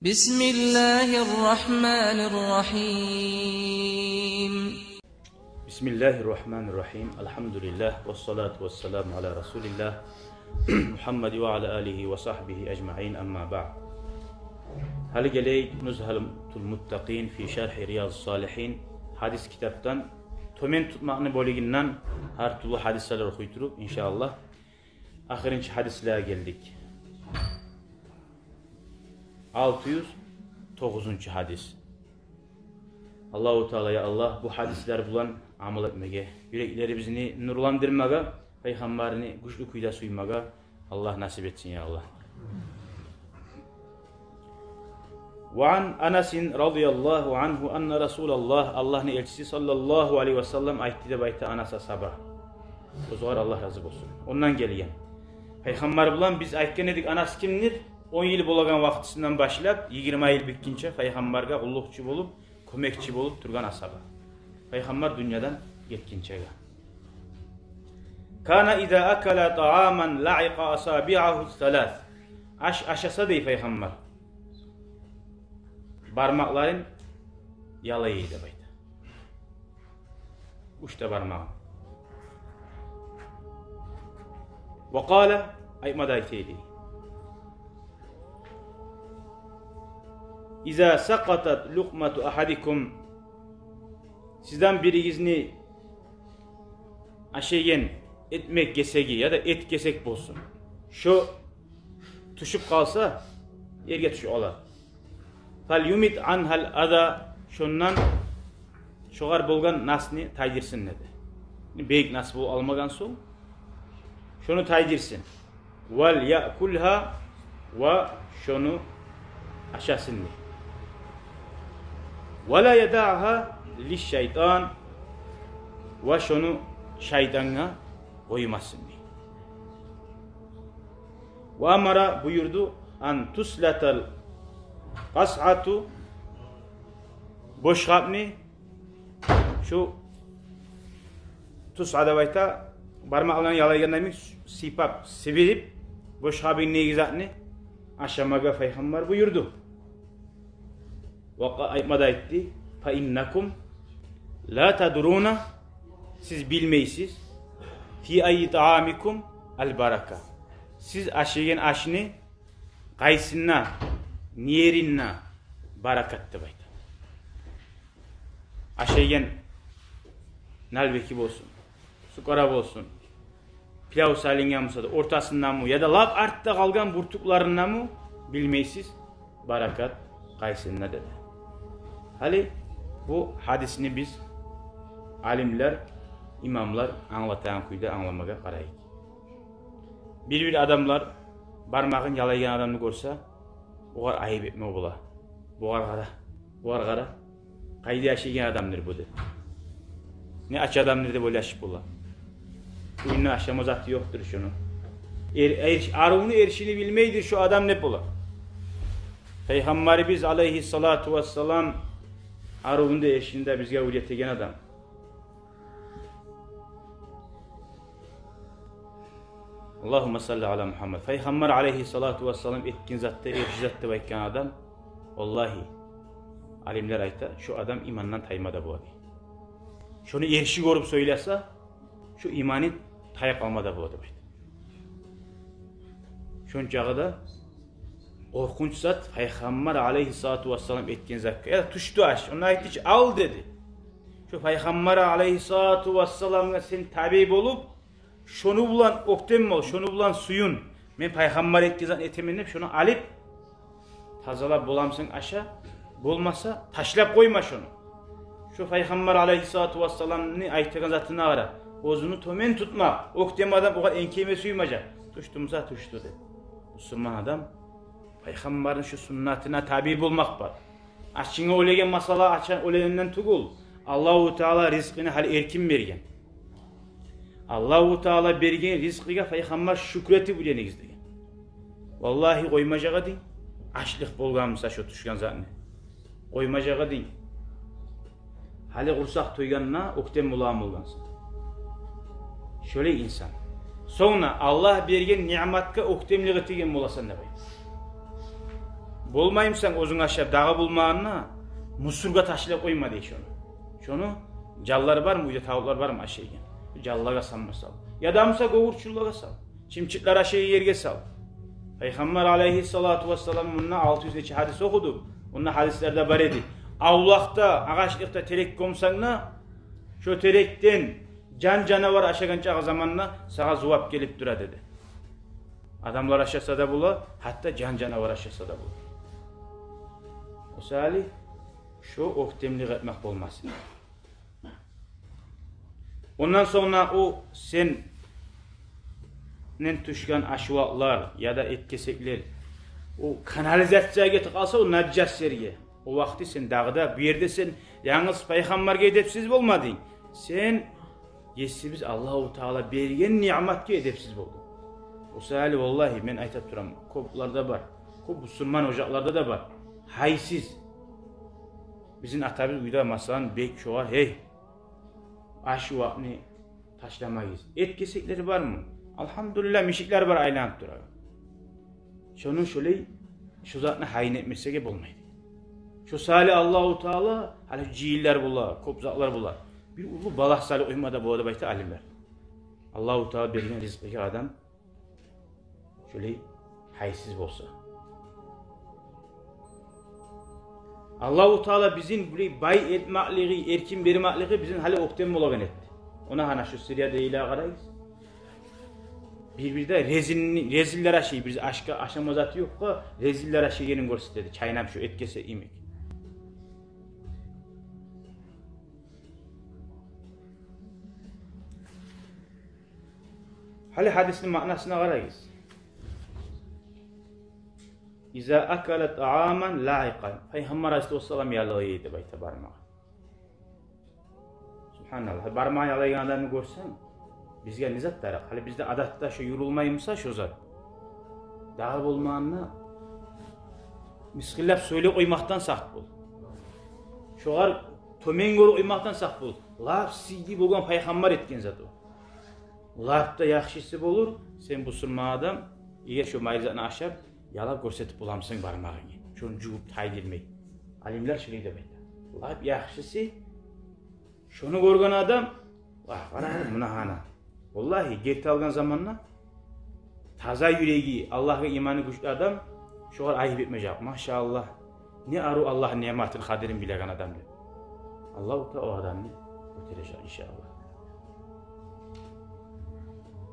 Bismillahirrahmanirrahim. Bismillahirrahmanirrahim. Elhamdülillah ve salatu ve selamu ala Resulillah Muhammed ve ala alihi ve sahbihi ecma'in amma ba'd. Hali geley Nuzhatul Muttaqin fi şerhi Riyaz Salihin hadis kitaptan tomen tutmağını bölüginden her türlü hadisler okuyturup inşallah ahirinci hadisliğe geldik. 609. hadis. Allahu Teala ya Allah bu hadisler bulan amal etmege, yüreklerimizni nurlandırmaga, peygamberini güçlü kuyda suymaga Allah nasip etsin ya Allah. Ve an Anasin radıyallahu anhu anna Resulallah Allah'ın elçisi sallallahu aleyhi ve sellem aytti de bayta Anas'a sabah. O zaman Allah razı olsun. Ondan geliyen. Peygamber bulan biz aytken edik Anas kimdir? 10 yıl bolagan vaxtısından başlap 20 yıl bitkince peygamberga kullukçu bolup, kömekçi bolup turgan asaba. Peygamber dünyadan getkinçege. Kana iza akala ta'aman la'iqa asabi'ahu thalath. Aşasa dey peygamber. Barmakların yalayıydı bayda. Uçta barmağın. Ve kâle aytmada ayteydi. İza saqatat luqmatu ahadikum. Sizden birigizni aşeyen etmek kesegi ya da et kesek bolsun. Şu tuşup kalsa yerge tuşu olar. Fal yumit anhal ada şondan şoğar bolgan nasni taydirsin dedi. Beyik nas bu almagan soň şonu taydirsin. Vel yakulha ve şonu aşasın. Ve la yada'ha liş-şeytan ve şonu şeytana koymasın. Ve amara buyurdu an tuslatal qas'atu boşqapni şu tusada bayta barmaqlarını yalaygandan sipap sevirip boşqapın negizatni aşamaga peygamber buyurdu. Ve aytmada aytti fa innakum la tadruna siz bilmeysiz fi ayyi ta'amikum al baraka. Siz aşegen aşını qaysinna niyerinna barakatты bayta. Aşegen nalbeki bolsun, sukara bolsun, pilav salingan bolsa da ortasından mı ya da lap artda kalgan burtuklarından mı bilmeysiz barakat qaysinna dedi. Hali bu hadisini biz alimler, imamlar anlatan kuyda anlamaga qarayık. Bir adamlar barmağın yalaygan adamını görse oğar ayıp etme bola. Boğar qara. Qayda yaşayan adamdır bu de. Ne aç adamdır de böyle yaşıp bola. Ünlü aşama zatı yoktur şunu. Aruvunu erişini bilmeydir şu adam ne bola. Peygamberimiz aleyhissalatu vesselam aruvunda erişinde bizge uriyet egen adam. Allahümme salli ala Muhammed. Peygamber aleyhissalatu vesselam etkin zatta erişizatta baykan adam. Vallahi alimler ayta şu adam imandan taymada bu adı. Şunu erişi görüp söylese şu imanı tayak almada bu adı. Şuncağı da korkunç zat Peygamber aleyhissalatu vesselam etkin zakka ya da tuştu aş. Ona aytiç al dedi. Şu Peygamber aleyhissalatu vesselam'a sen tabi bolup şonu bulan oktem ol, şonu bulan suyun. Men Peygamber etkizen eteminip şunu alıp tazalap bolamsın aşağı. Bolmasa taşlap koyma şunu. Şu Peygamber aleyhissalatu vesselam'ni aytgan zatına ara. Ozunu tomen tutma. Oktem adam o kadar enkeme suymaca. Tuştumsa tuştu dedi. Müslüman adam Peygamberin şu sünnetine tabi bulmak var. Açığına olegen masala açan olegenden tugul. Allahu Teala rizkini hal erkin bergen. Allahu Teala bergen rizkiga Peygamber şükreti bileniz degen. Vallahi koymacaga deyin. Açlık bolganmısa şu tuşkan zatını. Koymacaga deyin. Hali kursak toyganına oktem bulan bulgansın. Şöyle insan. Sonra Allah bergen ni'matka oktemliği tegen bolasan da bay. Bolmayımsan ozun aşağı dağı bulmağına musurga taşlap koyma dey şonu. Şonu jallar var mı? Uyda tavuklar var mı aşağıya? Jallara sanma sal. Ya damsa govurçullaga sal. Çimçikler aşağıya yerge sal. Peygamber aleyhissalatu vesselam bununla 602 hadis okudu. Onun hadislerde var idi. Avlakta, ağaçlıkta terek komsanla şu terekten can canavar aşağınca zamanla sağa zuvap gelip dura dedi. Adamlar aşağısa da bula, hatta can canavar aşağısa da bula. O salih şu oktemlik etmek olmasın. Ondan sonra o senin tuşkan aşvaklar ya da etkesekler o kanalizasyaya getip kalsa o nacas yerge. O vakti sen dağda bir yerde sen yalnız peygamberge edepsiz olmadın. Sen yesimiz Allahu Teala bergen nimetke edepsiz oldun. O salih vallahi ben aytap turam. Koplarda var. Kop Müslüman ocaklarda da var. Haysiz. Bizim atabız uyda masalan bek şoğa hey. Aşı vakni taşlamayız. Et kesekleri var mı? Elhamdülillah mişikler var aylanıp durar. Şunun şöyle şu zatına hain etmesege olmaydı. Şu salih Allahu Teala hani cihiller bula, kopzaklar bula. Bir ulu balah salih uymada bu arada bayta alimler. Allahu Teala bergen rizqi adam şöyle haysiz olsa. Allahu Teala bizim burayı bay etmekliği, erkin vermekliği bizim hali oktem olagan etti. Ona hana şu Suriye'de ila qarayız. Bir de reziller aşıyı biz aşka aşamazatı yok ki reziller aşıyı yerin gösterdi. Çaynam şu etkese imek. Hali hadisin manasına qarayız. İza akalet ta'aman la'iqan. Peygamber Aleyhisselam yalığı yedi bayta barmağı. Subhanallah. Barmağı yalaygan adamı görsen bizge nizat darak. Hali bizde adatta şu yurulmayımsa şu zat. Dağı bulmağına miskillap söyle oymaktan saq bol. Şoğar tömen gör oymaktan saq bol. Laf sidi bolgan peygamber etken zat o. Lafta yaxşısı bolur. Sen bu sırma adam eğer şu mayrizatını aşar yalap görsetip bulamsın barmağını. Şunu cüvüp taydilmeyi. Alimler şöyle demeydi. Laf yaxşısı şunu görgen adam var buna hana. Vallahi gerti algan zamanla taza yüreği, Allah'a imanı güçlü adam şu kadar ayıp etmeyecek. Maşallah. Ne aru Allah'ın nimetini kaderini bilen adamdı. Allah da o adamı götürecek inşallah.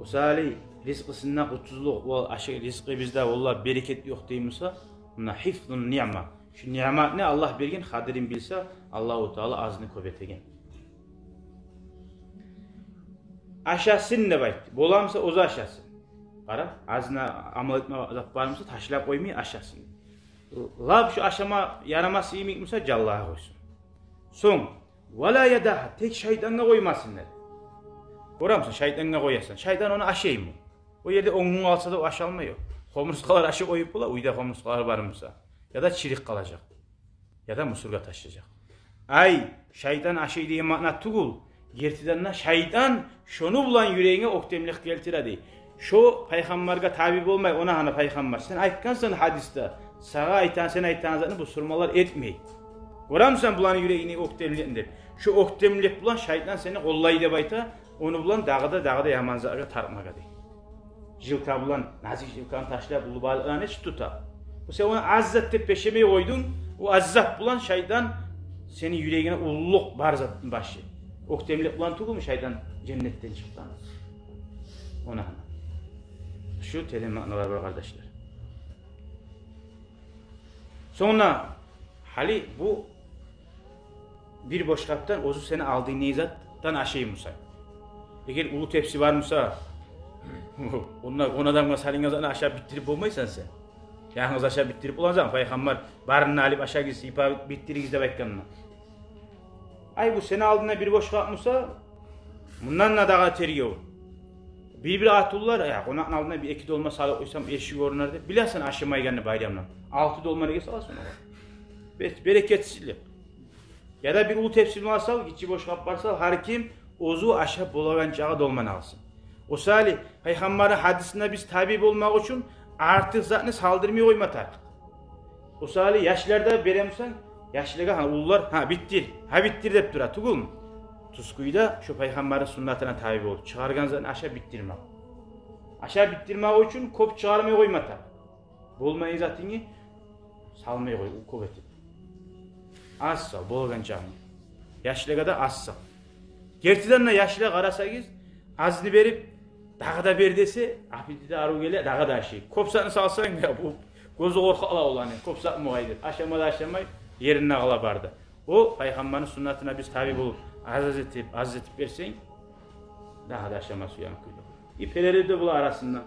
O salih rizqisinden kutuzluk ve aşık rizqi bizde vallahi bereket yok deyimse buna hifzun ni'ma. Şu nimet ne Allah bergen kaderini bilse Allahu Teala azını köbetegen. Aşasın ne bayt? Bolamsa ozu aşasın. Qara, azına amal etme zat barmısa taşlap koymay aşasın. Lab şu aşama yaraması yemekmisa callaha koysun. Son, vala yadaha tek şeytana koymasınlar. Koramsa şeytana koyasın. Şeytan onu aşayım mı? O yerde onun alsa da o aşalmıyor. Homurskalar aşı koyup bula, uyda homurskalar barmısa. Ya da çirik kalacak. Ya da musurga taşıyacak. Ay, şeytan aşı diye manat tugul. Gertidanna şeytan şonu bulan yüreğine oktemlik keltiradi. Şu peygamberge tabi olmay ona hana peygamber. Sen aytkansan hadiste sağa aytan sen aytan zatını bu surmalar etmey. Oramsan bulan yüreğini oktemlikdir. Şu oktemlik bulan şeytan seni kollaydı bayta onu bulan dağda yaman zatı tartmaga dey. Jilka bulan nazik jilkan taşla bulu balığını tuta. Bu sen onu azzat tep peşemeye koydun. O azzat bulan şeytan senin yüreğine ulluk bar zatın başı. Oktemlik bulan tuğu mu şeytan cennetten çıktı. Ona hana. Şu terim manalar var kardeşler. Sonra hali bu bir boş kaptan ozu seni aldığı neyzattan aşayım Musa. Eğer ulu tepsi var Musa on adamla salin azanı aşağı bittirip olmaysan sen. Yalnız aşağı bittirip olacağım. Peygamber barını alıp aşağı gitsin ipa bittiririz de bekkanına. Ay bu seni aldığında bir boş kapmusa bundan da dağa teriyor. Bir atullar ya konağın altına bir iki dolma salı koysam eşi görünürde. Bilersen aşamaya geldi bayramdan. 6 dolma ne salasın ona. Bereketsizlik. Ya da bir ulu tepsini alsal, içi boş kap varsal, her kim ozu aşağı bulagancağı dolmanı alsın. O salih Peygamber'in hadisinde biz tabi olmak için artık zatını saldırmaya koymat artık. O sali yaşlarda beremsen, yaşlıga ha ullar ha bittir dep durat tugul. Tuskuyda şu peygamberin sünnetine tabi ol. Çıkargan zaten aşağı bittirme. Aşağı bittirmek için kop çıkarmaya koymata. Bolmayı zatini salmaya koy, kop etip. Az sal, bolgan canı. Yaşlıga da az sal. Gerçiden de yaşlıga karasayız, azını verip, dağı da ber dese, afidi de aru gele, dağı da aşıyı. Kopsatını salsan ya bu, gözü korkala olanı, kopsat muaydır. Aşamada aşamay, yerine kala bardı. O, peygamberin sünnetine biz tabi bulup, az etip versen, dağı da aşaması uyanık kuydu. İpeleri de bula arasında.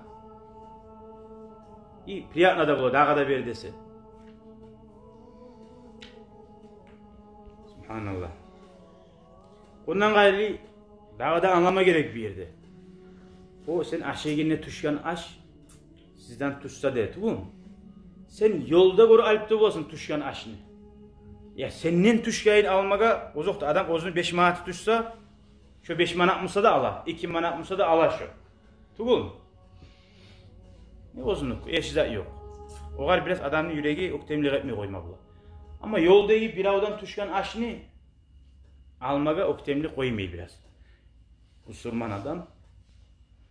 Priyatna da bula, dağı da ber dese. Subhanallah. Ondan gayrı dağda anlama gerek bir yerde. O sen aşeğine tuşkan aş sizden tuşsa de tu. Sen yolda gör alpte bolsun tuşkan aşını. Ya senin tuşkayın almaga ozokta adam özünü 5 manat tuşsa şu 5 manat mısa da ala, 2 manat mısa da ala şu. Tugul. Ne ozunluk, eşiza yok. Oğar biraz adamın yüreği oktemlik etmeye koyma bula. Ama yoldayı bir avdan tuşkan aşını almaga oktemlik koymayı biraz. Musulman adam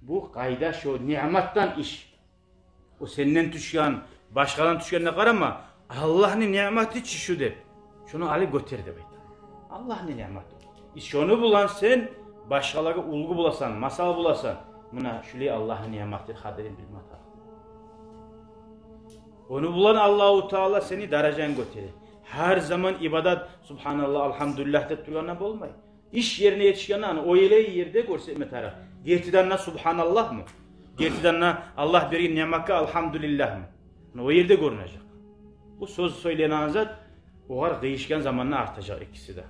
bu kayda şu nimettan iş. O senden tuşkan, başkadan tuşkan ne karama Allah'ın nimeti şu de. Şunu alıp götür de bayta. Allah'ın nimeti. Şunu bulan sen başkaları ulgu bulasan, masal bulasan, buna şuli Allah'ın nimeti kaderin bilmata. Onu bulan Allahu Teala seni derecen götürür. Her zaman ibadat, subhanallah, elhamdülillah de turana bolmay. İş yerine yetişkenden o yerde görsetme taraf. Gertiden subhanallah mı? Gertiden Allah bergen nimetke elhamdülillah mı? O yerde görünecek. Bu söz söyleyen azat oğar değişken zamanla artacak ikisi de.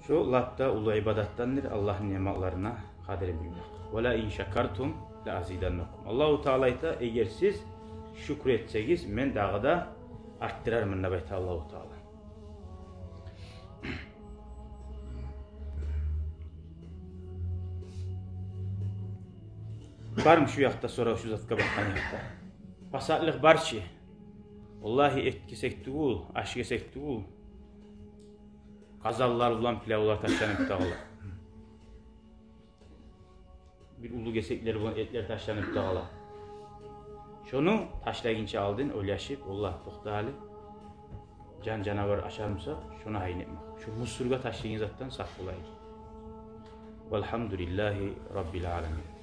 Şu latta ulu ibadattandır Allah'ın nimetlerine kaderin bilmek. Ve la in şekertum la azidannakum. Allahu Teala da eğer siz şükretseniz men dağda arttırarım nebeti Allahu Teala. Barım şu yakta sonra şu zatka bakkan yakta. Basatlık barçı. Vallahi et kesek tuğul, aş kesek tuğul. Kazallar ulan pilavlar taşlanıp dağılar. Bir ulu gesekleri bulan etler taşlanıp dağılar. Şunu taşlayınca aldın, öylyaşıp, Allah tohtali. Can canavar aşarımsa şuna hayn etmek. Şu musurga taşlayın zaten saf olaydı. Velhamdülillahi Rabbil alemin.